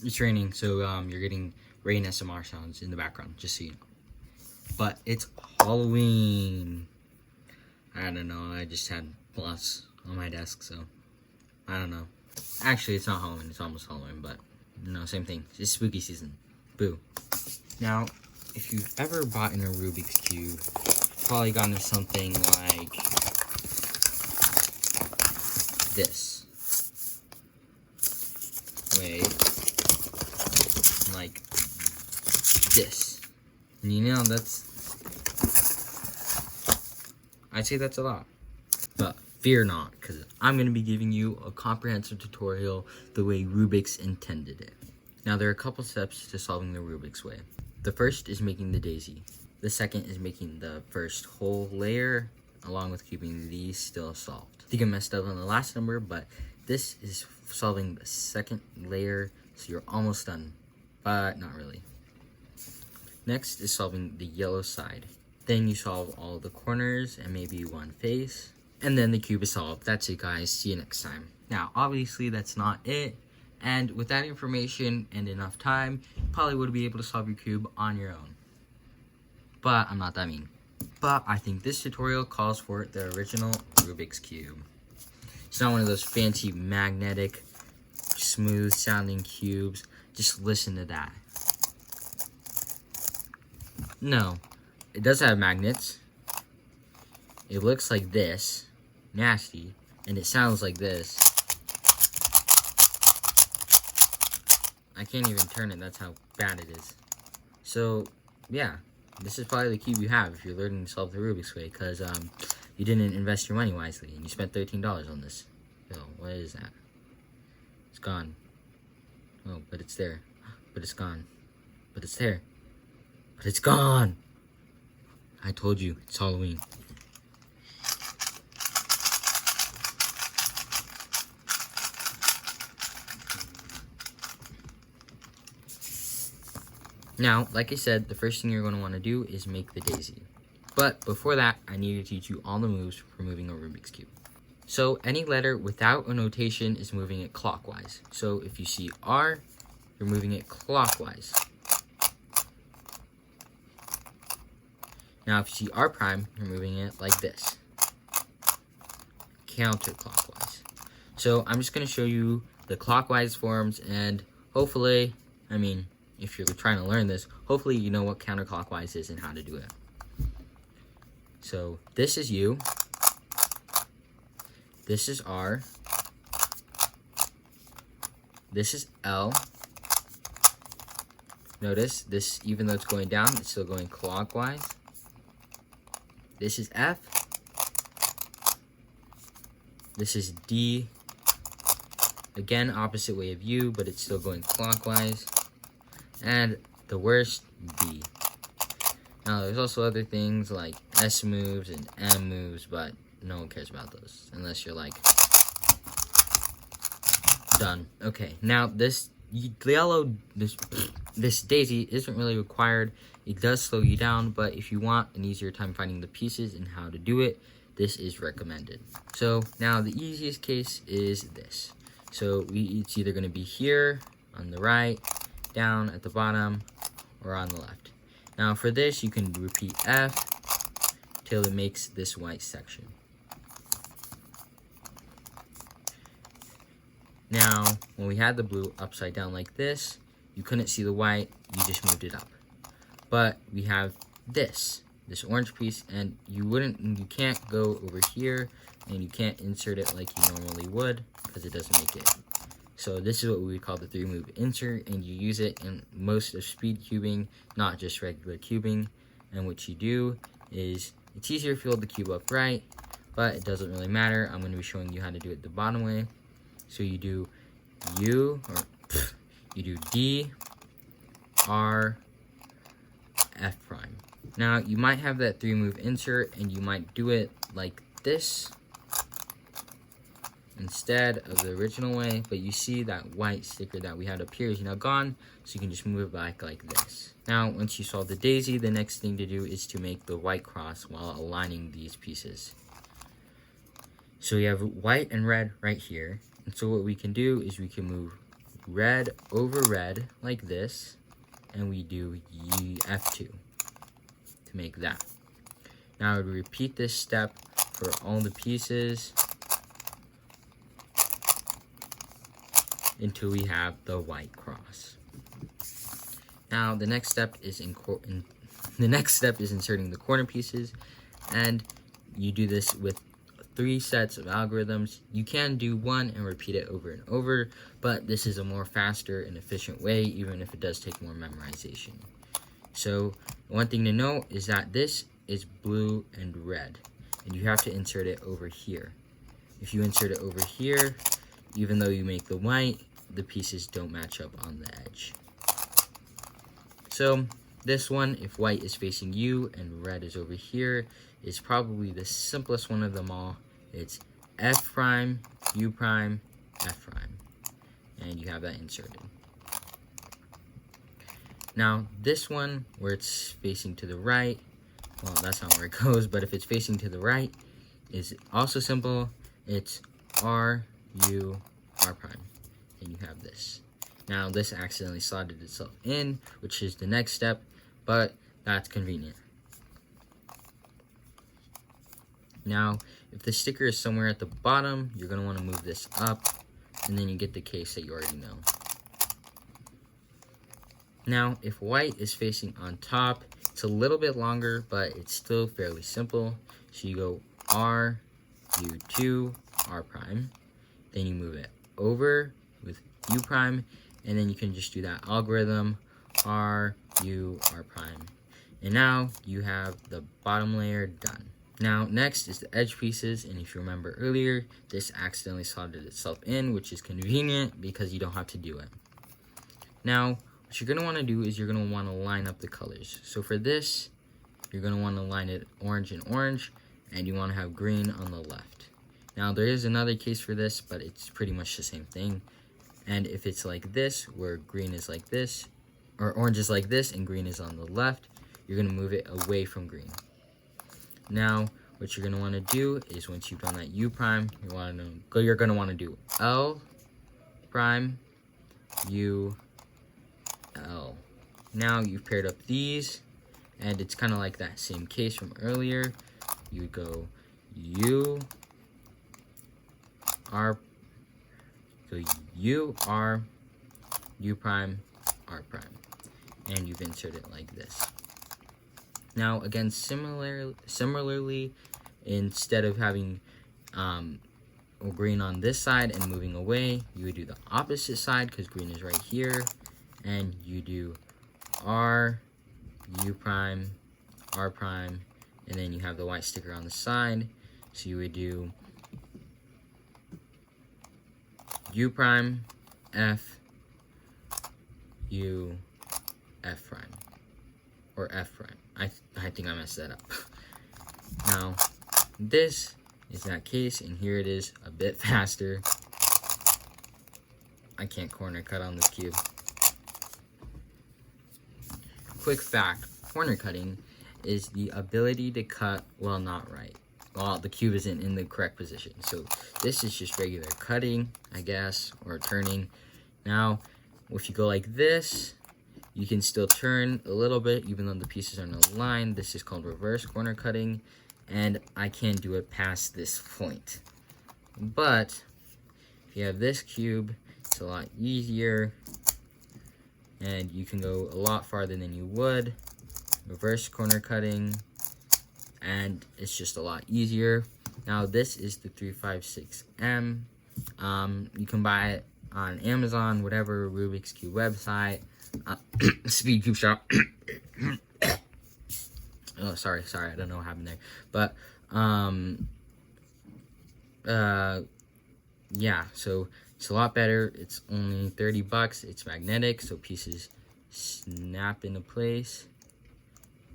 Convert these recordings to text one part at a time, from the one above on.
It's raining, so you're getting rain SMR sounds in the background, just so you know. But it's Halloween. I don't know, I just had plus on my desk, so I don't know. Actually, it's not Halloween, it's almost Halloween, but no, same thing. It's spooky season. Boo. Now, if you've ever bought in a Rubik's Cube, you've probably gotten something like this. Wait. Like this. And you know, I'd say that's a lot. But fear not, because I'm going to be giving you a comprehensive tutorial the way Rubik's intended it. Now, there are a couple steps to solving the Rubik's way. The first is making the daisy. The second is making the first whole layer, along with keeping these still solved. I think I messed up on the last number, but this is solving the second layer, so you're almost done, but not really. Next is solving the yellow side. Then you solve all the corners and maybe one face, and then the cube is solved. That's it, guys. See you next time. Now, obviously, that's not it. And with that information and enough time, you probably would be able to solve your cube on your own. But I'm not that mean. But I think this tutorial calls for the original Rubik's Cube. It's not one of those fancy magnetic, smooth sounding cubes. Just listen to that. No, it does have magnets. It looks like this, nasty, and it sounds like this. I can't even turn it, that's how bad it is. So, yeah, this is probably the cube you have if you're learning to solve the Rubik's way, because you didn't invest your money wisely, and you spent $13 on this. So, what is that? It's gone. Oh, but it's there. But it's gone. But it's there. But it's gone! I told you, it's Halloween. Now, like I said, the first thing you're going to want to do is make the daisy. But before that, I need to teach you all the moves for moving a Rubik's Cube. So any letter without a notation is moving it clockwise. So if you see R, you're moving it clockwise. Now if you see R prime, you're moving it like this, counterclockwise. So I'm just going to show you the clockwise forms, and hopefully, if you're trying to learn this, hopefully you know what counterclockwise is and how to do it. So this is U, this is R, this is L. Notice this, even though it's going down, it's still going clockwise. This is F. This is D. Again, opposite way of U, but it's still going clockwise. And the worst, B. Now, there's also other things like S moves and M moves, but no one cares about those unless you're like, done. Okay, now this daisy isn't really required. It does slow you down, but if you want an easier time finding the pieces and how to do it, this is recommended. So now the easiest case is this. So it's either going to be here on the right, down at the bottom, or on the left. Now for this, you can repeat F till it makes this white section. Now, when we had the blue upside down like this, you couldn't see the white, you just moved it up. But we have this orange piece, and you can't go over here, and you can't insert it like you normally would, because it doesn't make it. So this is what we would call the 3-move insert, and you use it in most of speed cubing, not just regular cubing. And what you do is, it's easier if you hold the cube upright, but it doesn't really matter. I'm going to be showing you how to do it the bottom way. So you do you do D, R, F prime. Now you might have that 3-move insert, and you might do it like this instead of the original way, but you see that white sticker that we had up here is now gone, so you can just move it back like this. Now once you solve the daisy, the next thing to do is to make the white cross while aligning these pieces. So you have white and red right here, and so what we can do is we can move red over red like this, and we do F2 to make that. Now I would repeat this step for all the pieces until we have the white cross. Now the next step is inserting the corner pieces, and you do this with 3 sets of algorithms. You can do one and repeat it over and over, but this is a more faster and efficient way, even if it does take more memorization. So one thing to note is that this is blue and red, and you have to insert it over here. If you insert it over here, even though you make the white, the pieces don't match up on the edge. So this one, if white is facing you and red is over here, is probably the simplest one of them all. It's F prime, U prime, F prime, and you have that inserted. Now this one, where it's facing to the right, well, that's not where it goes, but if it's facing to the right, is also simple. It's R, U, R prime, and you have this. Now this accidentally slotted itself in, which is the next step, but that's convenient. Now, if the sticker is somewhere at the bottom, you're going to want to move this up, and then you get the case that you already know. Now, if white is facing on top, it's a little bit longer, but it's still fairly simple. So you go R, U2, R prime, then you move it over with U prime, and then you can just do that algorithm, R, U, R prime. And now you have the bottom layer done. Now next is the edge pieces, and if you remember earlier, this accidentally slotted itself in, which is convenient because you don't have to do it. Now what you're going to want to do is you're going to want to line up the colors. So for this, you're going to want to line it orange and orange, and you want to have green on the left. Now there is another case for this, but it's pretty much the same thing. And if it's like this, where green is like this, or orange is like this and green is on the left, you're going to move it away from green. Now, what you're going to want to do is once you've done that U prime, you're going to want to do L prime, U, L. Now you've paired up these, and it's kind of like that same case from earlier. You would go U, R, so U, R, U prime, R prime, and you've inserted it like this. Now again, similarly, instead of having green on this side and moving away, you would do the opposite side because green is right here, and you do R, U prime, R prime, and then you have the white sticker on the side. So you would do U prime, F, U, F prime, or F prime. I think I messed that up. Now, this is that case, and here it is a bit faster. I can't corner cut on this cube. Quick fact, corner cutting is the ability to cut while not right. Well, the cube isn't in the correct position. So this is just regular cutting, I guess, or turning. Now, if you go like this, you can still turn a little bit, even though the pieces are in a line. This is called reverse corner cutting, and I can't do it past this point. But if you have this cube, it's a lot easier, and you can go a lot farther than you would. Reverse corner cutting, and it's just a lot easier. Now this is the 356M. You can buy it on Amazon, whatever Rubik's Cube website. Speed Cube Shop. Oh, sorry, I don't know what happened there. But, yeah, so it's a lot better. It's only $30. It's magnetic, so pieces snap into place.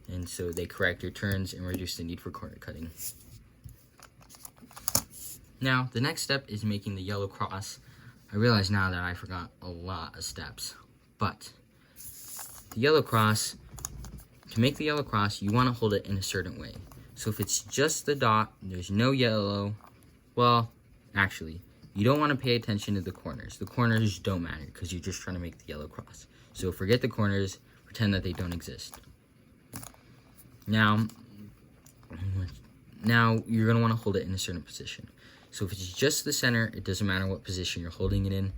And so they correct your turns and reduce the need for corner cutting. Now, the next step is making the yellow cross. I realize now that I forgot a lot of steps, but the yellow cross, to make the yellow cross, you want to hold it in a certain way. So if it's just the dot, there's no yellow, well, actually, you don't want to pay attention to the corners. The corners don't matter because you're just trying to make the yellow cross. So forget the corners, pretend that they don't exist. Now you're going to want to hold it in a certain position. So if it's just the center, it doesn't matter what position you're holding it in,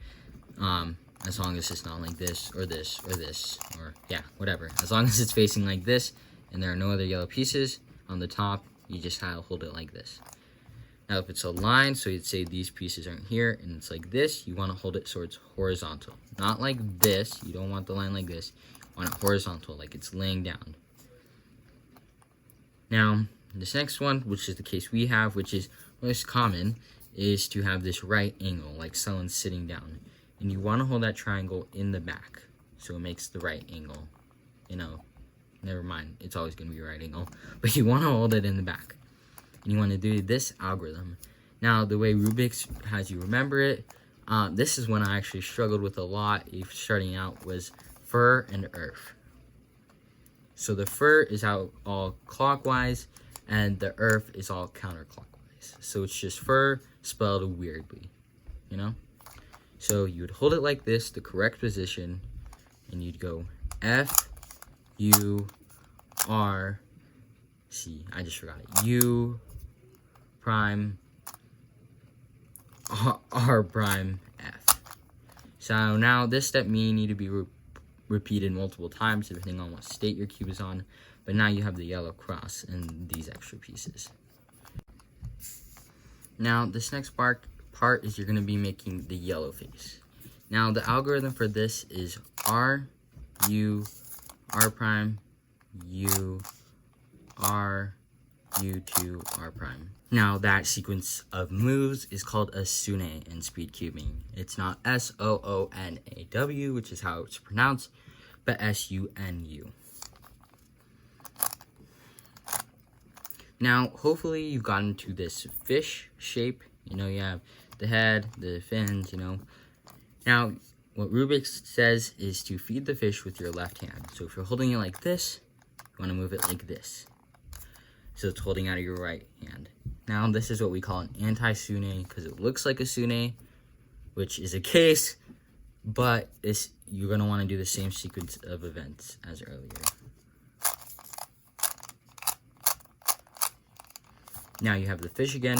as long as it's not like this, or this, or this, or yeah, whatever. As long as it's facing like this, and there are no other yellow pieces on the top, you just have to hold it like this. Now if it's a line, so you'd say these pieces aren't here, and it's like this, you want to hold it so it's horizontal. Not like this, you don't want the line like this, you want it horizontal, like it's laying down. Now, this next one, which is the case we have, which is most common, is to have this right angle, like someone's sitting down. And you want to hold that triangle in the back, so it makes the right angle. You know, never mind, it's always going to be a right angle. But you want to hold it in the back. And you want to do this algorithm. Now, the way Rubik's has you remember it, this is one I actually struggled with a lot if starting out, was fur and earth. So the fur is out all clockwise, and the earth is all counterclockwise. So it's just fur spelled weirdly, you know? So you would hold it like this, the correct position, and you'd go F, U, R, C, I just forgot it, U, prime, R prime, F. So now this step may need to be repeated multiple times depending on what state your cube is on, but now you have the yellow cross and these extra pieces. Now this next part is you're going to be making the yellow face. Now the algorithm for this is R, U, R prime, U, R, U2, R prime. Now that sequence of moves is called a sune in speed cubing. It's not S-O-O-N-A-W, which is how it's pronounced, but S-U-N-U. Now, hopefully you've gotten to this fish shape. You know, you have the head, the fins, you know. Now, what Rubik's says is to feed the fish with your left hand. So if you're holding it like this, you want to move it like this. So it's holding out of your right hand. Now, this is what we call an anti-sune because it looks like a sune, which is a case, but you're going to want to do the same sequence of events as earlier. Now you have the fish again,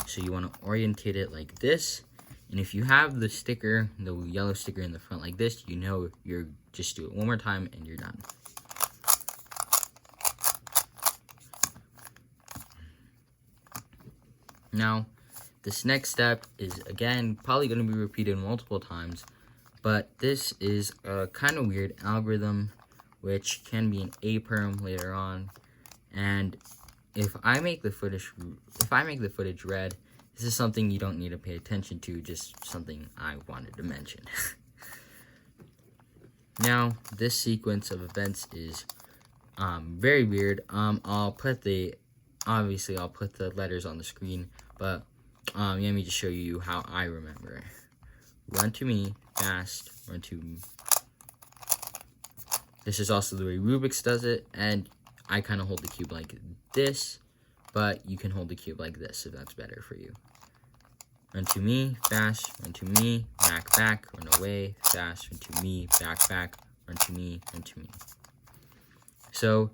so you want to orientate it like this. And if you have the sticker, the yellow sticker in the front like this, you know you're just do it one more time and you're done. Now, this next step is, again, probably going to be repeated multiple times, but this is a kind of weird algorithm, which can be an A-perm later on. And if I make the footage red, this is something you don't need to pay attention to, just something I wanted to mention. Now, this sequence of events is very weird. I'll put the letters on the screen, but let me just show you how I remember it. Run to me, fast, run to me. This is also the way Rubik's does it, and I kind of hold the cube like this, but you can hold the cube like this if that's better for you. Run to me, fast, run to me, back, back, run away, fast, run to me, back, back, run to me, run to me. So,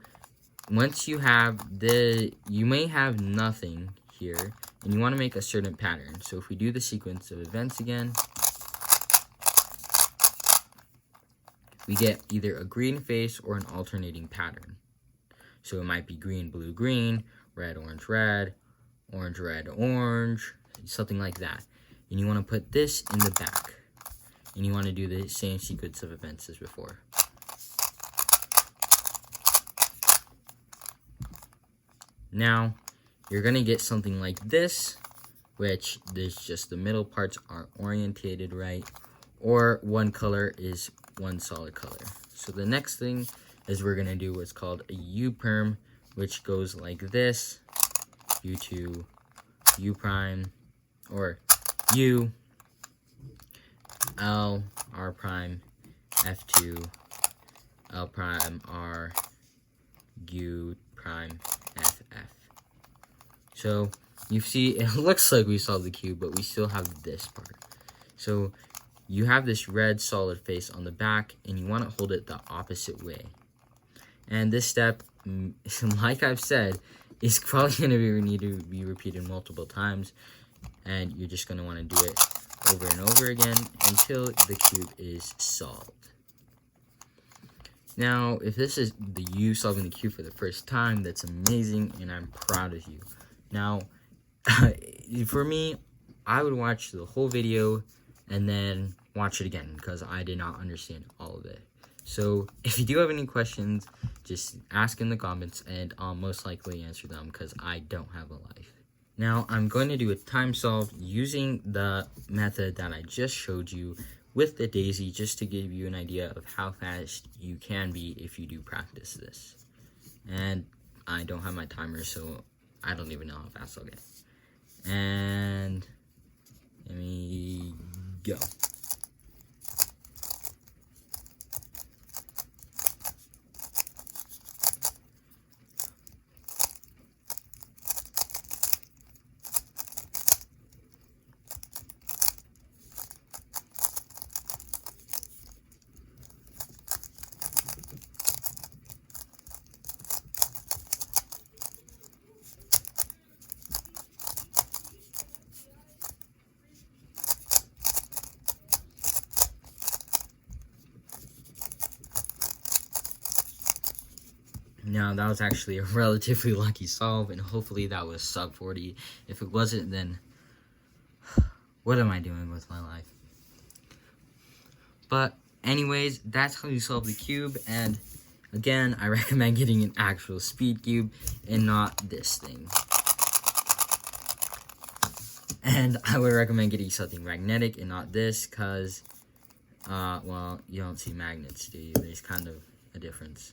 once you have you may have nothing here, and you want to make a certain pattern. So if we do the sequence of events again, we get either a green face or an alternating pattern. So it might be green, blue, green, red, orange, red, orange, red, orange, something like that. And you want to put this in the back. And you want to do the same sequence of events as before. Now, you're going to get something like this, which there's just the middle parts are orientated right, or one color is one solid color. So the next thing is we're going to do what's called a U-perm, which goes like this, U2, U prime, or U, L, R prime, F2, L prime, R, U prime, F, F. So you see, it looks like we solved the cube, but we still have this part. So you have this red solid face on the back, and you want to hold it the opposite way. And this step, like I've said, is probably going to need to be repeated multiple times, and you're just going to want to do it over and over again until the cube is solved. Now, if this is you solving the cube for the first time, that's amazing, and I'm proud of you. Now, for me, I would watch the whole video and then watch it again because I did not understand all of it. So, if you do have any questions, just ask in the comments, and I'll most likely answer them because I don't have a life. Now, I'm going to do a time solve using the method that I just showed you with the daisy, just to give you an idea of how fast you can be if you do practice this. And I don't have my timer, so I don't even know how fast I'll get. And let me go. Now, that was actually a relatively lucky solve, and hopefully that was sub 40. If it wasn't, then what am I doing with my life? But anyways, that's how you solve the cube, and again, I recommend getting an actual speed cube and not this thing. And I would recommend getting something magnetic and not this, because, well, you don't see magnets, do you? There's kind of a difference.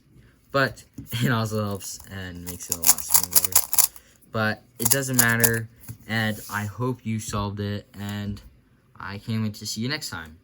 But it also helps and makes it a lot smoother. But it doesn't matter, and I hope you solved it, and I can't wait to see you next time.